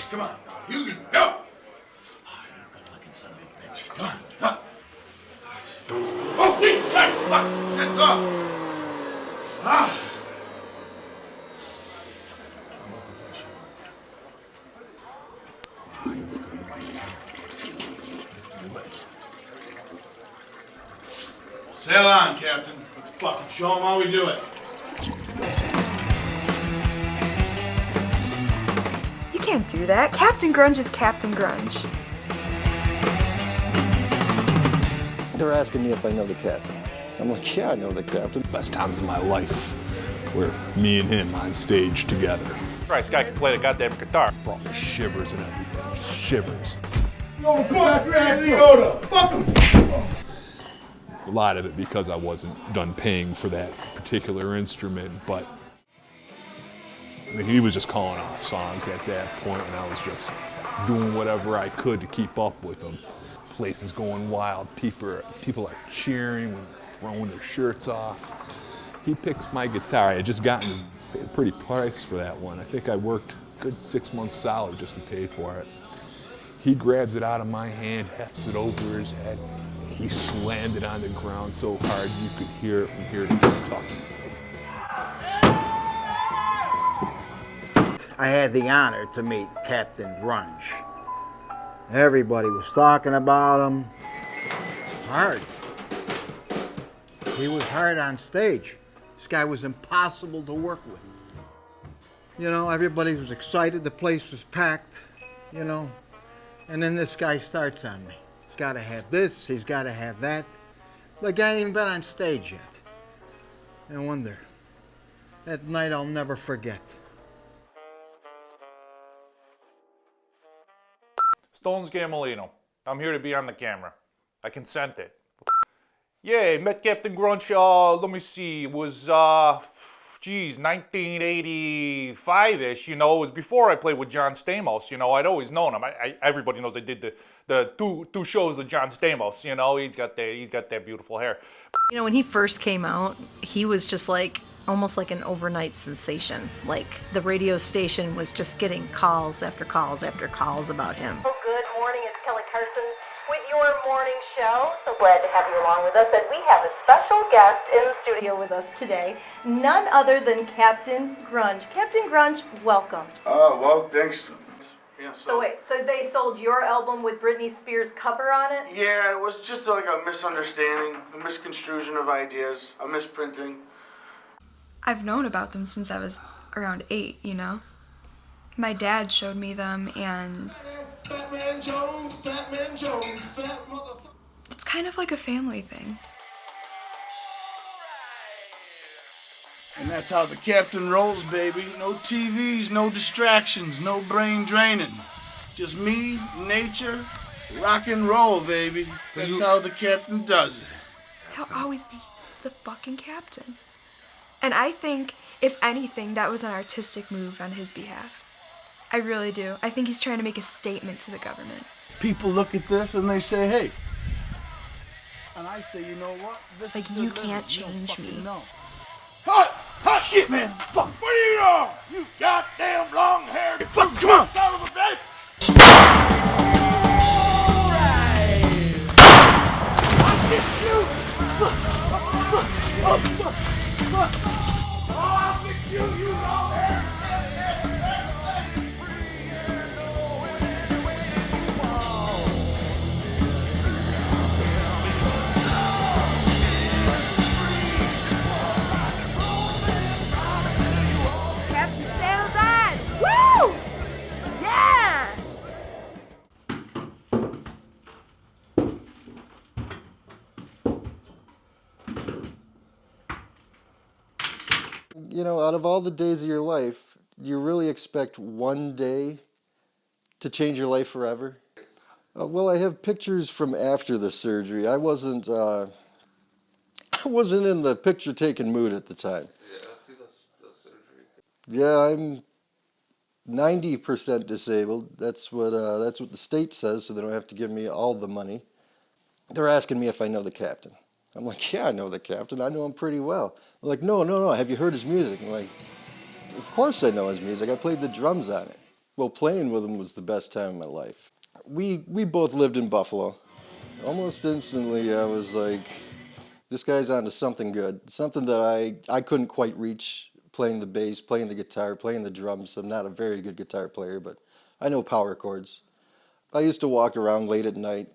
Come on. You can go. Oh, you good-looking son of a bitch. Come on. Huh. Oh, Jesus Christ! Fuck! Get go! Ah. I'm a professional. Oh, you good-looking son of a bitch. Sail on, Captain. Let's fucking show them how we do it. You can't do that. Captain Grunge is Captain Grunge. They're asking me if I know the captain. I'm like, yeah, I know the captain. Best times of my life were me and him on stage together. Christ, guy can play the goddamn guitar. Brought me shivers and everything. Shivers. Oh, fuck Yoda! Fuck him! A lot of it because I wasn't done paying for that particular instrument, but I mean, he was just calling off songs at that point, and I was just doing whatever I could to keep up with him. Place is going wild. People are cheering when throwing their shirts off. He picks my guitar. I had just gotten this pretty price for that one. I think I worked a good 6 months solid just to pay for it. He grabs it out of my hand, hefts it over his head. He slammed it on the ground so hard you could hear it from here to Kentucky. I had the honor to meet Captain Grunge. Everybody was talking about him. Hard. He was hard on stage. This guy was impossible to work with. You know, everybody was excited. The place was packed, you know. And then this guy starts on me. He's got to have this, he's got to have that. The guy ain't even been on stage yet. I wonder. That night I'll never forget. Stones Gamolino. I'm here to be on the camera. I consented. Yeah, met Captain Grunge, let me see, it was, 1985-ish, you know. It was before I played with John Stamos, you know. I'd always known him. Everybody knows I did the two shows with John Stamos, you know. He's got that beautiful hair. You know, when he first came out, he was just like, almost like an overnight sensation. Like, the radio station was just getting calls after calls after calls about him. Well, good morning, it's Kelly Carson with your morning show. So glad to have you along with us. And we have a special guest in the studio with us today. None other than Captain Grunge. Captain Grunge, welcome. Well, thanks. Yeah, So they sold your album with Britney Spears' cover on it? Yeah, it was just like a misunderstanding, a misconstrusion of ideas, a misprinting. I've known about them since I was around 8, you know? My dad showed me them, and it's kind of like a family thing. And that's how the captain rolls, baby. No TVs, no distractions, no brain draining. Just me, nature, rock and roll, baby. That's how the captain does it. He'll always be the fucking captain. And I think, if anything, that was an artistic move on his behalf. I really do. I think he's trying to make a statement to the government. People look at this and they say, hey. And I say, you know what? This Like, is you the can't limit. You don't change fucking me. know. Hot shit, man. Fuck. What are you on? You goddamn long-haired fuck. Come on. Son of a bitch. I'll get you. I'll get you, you long-haired. Captain Sails on! Woo! Yeah! You know, out of all the days of your life, you really expect one day to change your life forever? Well, I have pictures from after the surgery. I wasn't in the picture-taking mood at the time. Yeah, I see the surgery. Yeah, I'm 90% disabled. That's what the state says, so they don't have to give me all the money. They're asking me if I know the captain. I'm like, yeah, I know the captain. I know him pretty well. They're like, no. Have you heard his music? I'm like, of course I know his music. I played the drums on it. Well, playing with him was the best time of my life. We both lived in Buffalo. Almost instantly, I was like, this guy's onto something good, something that I couldn't quite reach, playing the bass, playing the guitar, playing the drums. I'm not a very good guitar player, but I know power chords. I used to walk around late at night,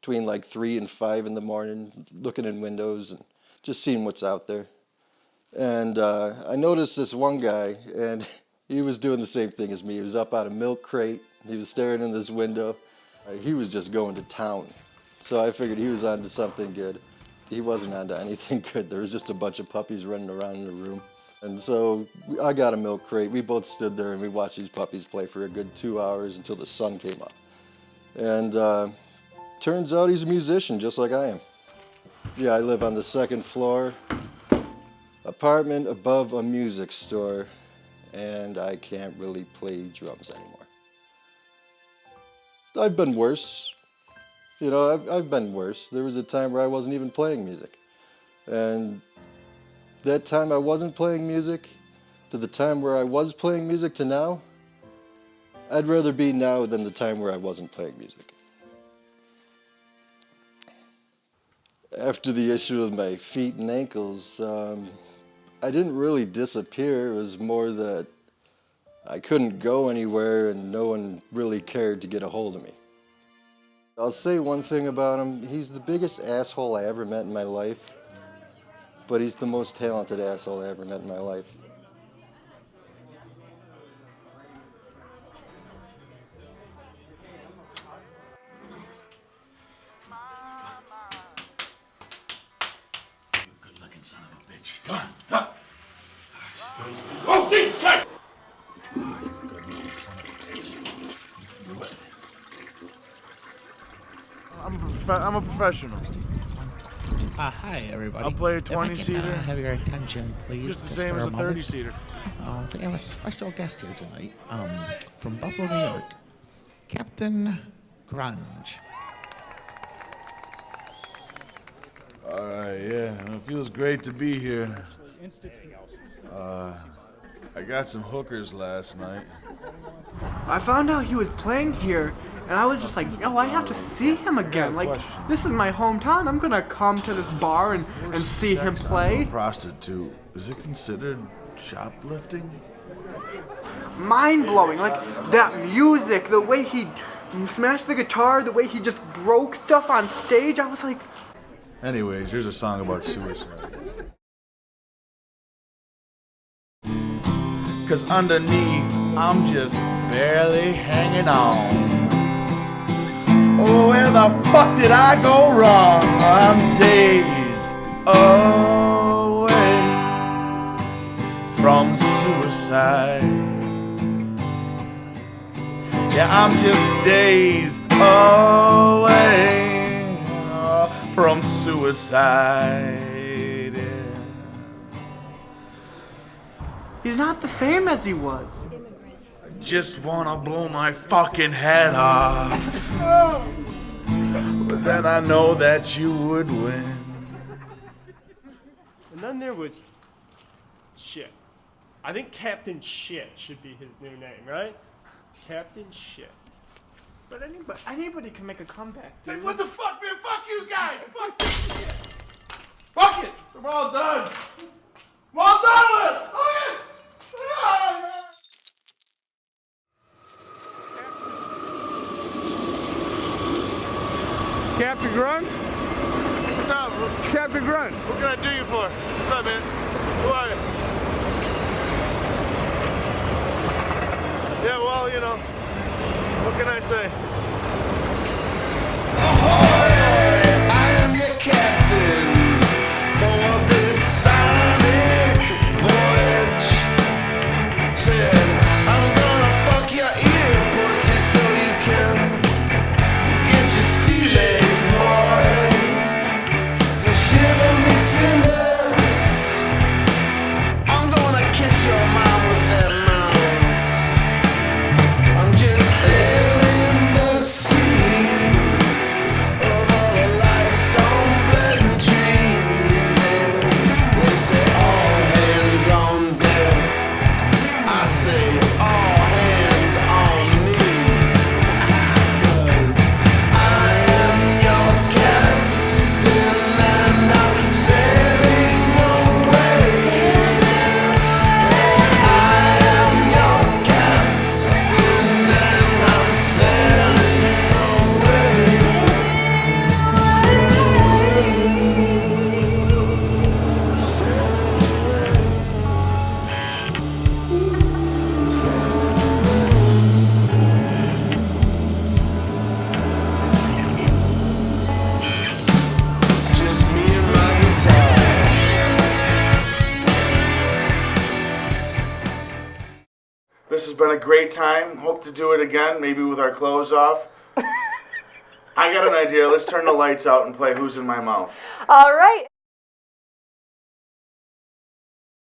between like 3 and 5 in the morning, looking in windows and just seeing what's out there. And I noticed this one guy, and he was doing the same thing as me. He was up on a milk crate. He was staring in this window. He was just going to town. So I figured he was onto something good. He wasn't onto anything good. There was just a bunch of puppies running around in the room. And so I got a milk crate. We both stood there and we watched these puppies play for a good 2 hours until the sun came up. And turns out he's a musician just like I am. Yeah, I live on the 2nd floor, apartment above a music store, and I can't really play drums anymore. I've been worse. You know, I've been worse. There was a time where I wasn't even playing music. And that time I wasn't playing music to the time where I was playing music to now, I'd rather be now than the time where I wasn't playing music. After the issue with my feet and ankles, I didn't really disappear. It was more that I couldn't go anywhere and no one really cared to get a hold of me. I'll say one thing about him. He's the biggest asshole I ever met in my life, but he's the most talented asshole I ever met in my life. You good-looking son of a bitch. Come on, up. Oh, Jesus Christ! I'm a professional. Hi, everybody. I'll play a If I 20-seater. can, have your attention, please. Just the same for as a moment. 30-seater. We have a special guest here tonight, from Buffalo, New York, Captain Grunge. All right, yeah, it feels great to be here. I got some hookers last night. I found out he was playing here, and I was just like, yo, I have to see him again. Like, this is my hometown. I'm gonna come to this bar and see him play. Prostitute, is it considered shoplifting? Mind-blowing. Like, that music, the way he smashed the guitar, the way he just broke stuff on stage, I was like... Anyways, here's a song about suicide. 'Cause underneath, I'm just barely hanging on. Oh, where the fuck did I go wrong? I'm days away from suicide. Yeah, I'm just days away from suicide. He's not the same as he was. Just wanna blow my fucking head off. But then I know that you would win. And then there was Shit. I think Captain Shit should be his new name, right? Captain Shit. But anybody can make a comeback, dude. Hey, what the fuck, man? Fuck you guys! Fuck this shit! Fuck it! We're all done! We're all done with it! Fuck it! Captain Grunge? What's up? Captain Grunge. What can I do you for? What's up, man? Who are you? Yeah, well, you know, what can I say? Ahoy! I am your captain for this sonic voyage. Said, I'm gonna fuck your ear, pussy, so you can get your sea legs, boy. So shiver me timbers. I'm gonna kiss your mouth with that mouth. I'm just sailing the sea. been a great time. Hope to do it again, maybe with our clothes off. I got an idea. Let's turn the lights out and play Who's in My Mouth. All right.